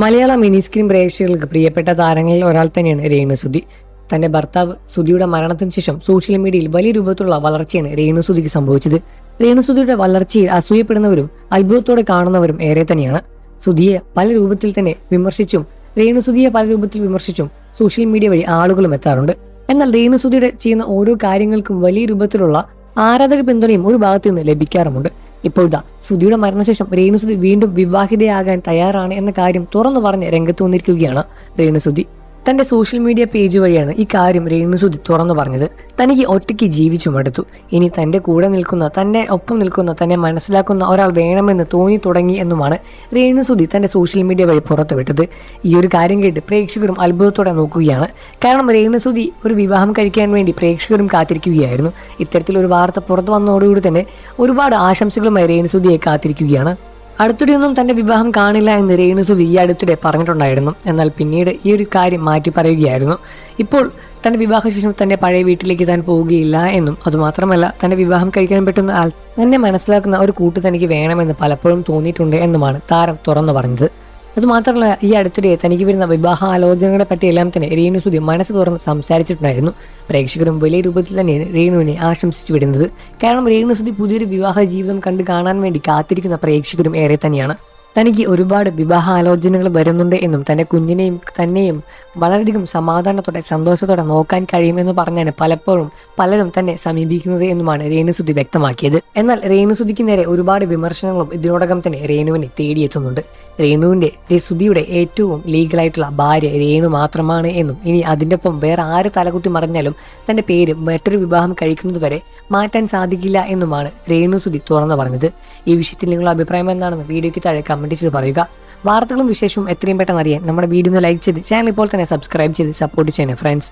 മലയാള mini screen പ്രേക്ഷകർക്ക് പ്രിയപ്പെട്ട താരങ്ങളിൽ ഒരാൾ തന്നെയാണ് രേണുസുതി. തന്റെ ഭർത്താവ് സുധിയുടെ മരണത്തിന് ശേഷം സോഷ്യൽ മീഡിയയിൽ വലിയ രൂപത്തിലുള്ള വളർച്ചയാണ് രേണുസുതിക്ക് സംഭവിച്ചത്. രേണുസുതിയുടെ വളർച്ചയിൽ അസൂയപ്പെടുന്നവരും അത്ഭുതത്തോടെ കാണുന്നവരും ഏറെ തന്നെയാണ്. സുധിയെ പല രൂപത്തിൽ തന്നെ വിമർശിച്ചും രേണുസുതിയെ പല രൂപത്തിൽ വിമർശിച്ചും സോഷ്യൽ മീഡിയ വഴി ആളുകളും എത്താറുണ്ട്. എന്നാൽ രേണുസുതിയുടെ ചെയ്യുന്ന ഓരോ കാര്യങ്ങൾക്കും വലിയ രൂപത്തിലുള്ള ആരാധക പിന്തുണയും ഒരു ഭാഗത്തു നിന്ന് ലഭിക്കാറുമുണ്ട്. ഇപ്പോഴത്തെ സുധിയുടെ മരണശേഷം രേണുസുതി വീണ്ടും വിവാഹിതയാകാൻ തയ്യാറാണ് എന്ന കാര്യം തുറന്നു പറഞ്ഞ് രംഗത്ത് വന്നിരിക്കുകയാണ് രേണുസുതി. തന്റെ സോഷ്യൽ മീഡിയ പേജ് വഴിയാണ് ഈ കാര്യം രേണുസുതി തുറന്നു പറഞ്ഞത്. തനിക്ക് ഒറ്റയ്ക്ക് ജീവിച്ചു മടുത്തു. ഇനി തന്റെ കൂടെ നിൽക്കുന്ന, തന്നെ ഒപ്പം നിൽക്കുന്ന, തന്നെ മനസ്സിലാക്കുന്ന ഒരാൾ വേണമെന്ന് തോന്നി തുടങ്ങി എന്നുമാണ് രേണുസുതി തന്റെ സോഷ്യൽ മീഡിയ വഴി പുറത്തുവിട്ടത്. ഈ ഒരു കാര്യം കേട്ട് പ്രേക്ഷകരും അത്ഭുതത്തോടെ നോക്കുകയാണ്. കാരണം രേണുസുതി ഒരു വിവാഹം കഴിക്കാൻ വേണ്ടി പ്രേക്ഷകരും കാത്തിരിക്കുകയായിരുന്നു. ഇത്തരത്തിലൊരു വാർത്ത പുറത്തു വന്നതോടുകൂടി തന്നെ ഒരുപാട് ആശംസകളുമായി രേണുസുതിയെ കാത്തിരിക്കുകയാണ്. അടുത്തിടെയൊന്നും തന്റെ വിവാഹം കാണില്ല എന്ന് രേണുസുതി ഈ അടുത്തിടെ പറഞ്ഞിട്ടുണ്ടായിരുന്നു. എന്നാൽ പിന്നീട് ഈ ഒരു കാര്യം മാറ്റി പറയുകയായിരുന്നു. ഇപ്പോൾ തന്റെ വിവാഹശേഷം തന്റെ പഴയ വീട്ടിലേക്ക് താൻ പോവുകയില്ല എന്നും അതുമാത്രമല്ല തന്റെ വിവാഹം കഴിക്കാൻ പറ്റുന്ന ആൾ തന്നെ മനസ്സിലാക്കുന്ന ഒരു കൂട്ട് തനിക്ക് വേണമെന്ന് പലപ്പോഴും തോന്നിയിട്ടുണ്ട് എന്നുമാണ് താരം തുറന്നു പറഞ്ഞത്. അതുമാത്രമല്ല ഈ അടുത്തിടെ തനിക്ക് വരുന്ന വിവാഹ ആലോചനകളെ പറ്റിയെല്ലാം തന്നെ രേണുസുതി മനസ്സ് തുറന്ന് സംസാരിച്ചിട്ടുണ്ടായിരുന്നു. പ്രേക്ഷകരും വലിയ രൂപത്തിൽ തന്നെയാണ് രേണുവിനെ ആശംസിച്ചു വിടുന്നത്. കാരണം രേണുസുതി പുതിയൊരു വിവാഹ ജീവിതം കണ്ടു കാണാൻ വേണ്ടി കാത്തിരിക്കുന്ന പ്രേക്ഷകരും ഏറെ തന്നെയാണ്. തനിക്ക് ഒരുപാട് വിവാഹ ആലോചനകൾ വരുന്നുണ്ട് എന്നും തന്റെ കുഞ്ഞിനെയും തന്നെയും വളരെയധികം സമാധാനത്തോടെ സന്തോഷത്തോടെ നോക്കാൻ കഴിയുമെന്ന് പറഞ്ഞാണ് പലപ്പോഴും പലരും തന്നെ സമീപിക്കുന്നത് എന്നുമാണ് രേണുസുതി വ്യക്തമാക്കിയത്. എന്നാൽ രേണുസുതിക്ക് നേരെ ഒരുപാട് വിമർശനങ്ങളും ഇതിനോടകം തന്നെ രേണുവിനെ തേടിയെത്തുന്നുണ്ട്. സുധിയുടെ ഏറ്റവും ലീഗലായിട്ടുള്ള ഭാര്യ രേണു മാത്രമാണ് എന്നും ഇനി അതിൻ്റെ ഒപ്പം വേറെ ആര് തലകുത്തി മറിഞ്ഞാലും തന്റെ പേര് മറ്റൊരു വിവാഹം കഴിക്കുന്നത് വരെ മാറ്റാൻ സാധിക്കില്ല എന്നുമാണ് രേണുസുതി തുറന്നു പറഞ്ഞത്. ഈ വിഷയത്തിൽ നിങ്ങളുടെ അഭിപ്രായം എന്താണെന്ന് വീഡിയോയ്ക്ക് താഴെ കമന്റ് ചെയ്ത് പറയുക. വാർത്തകളും വിശേഷവും എത്രയും പെട്ടെന്ന് അറിയാൻ നമ്മുടെ വീഡിയോ ഒന്ന് ലൈക്ക് ചെയ്ത് ചാനൽ ഇപ്പോൾ തന്നെ സബ്സ്ക്രൈബ് ചെയ്ത് സപ്പോർട്ട് ചെയ്യണേ ഫ്രണ്ട്സ്.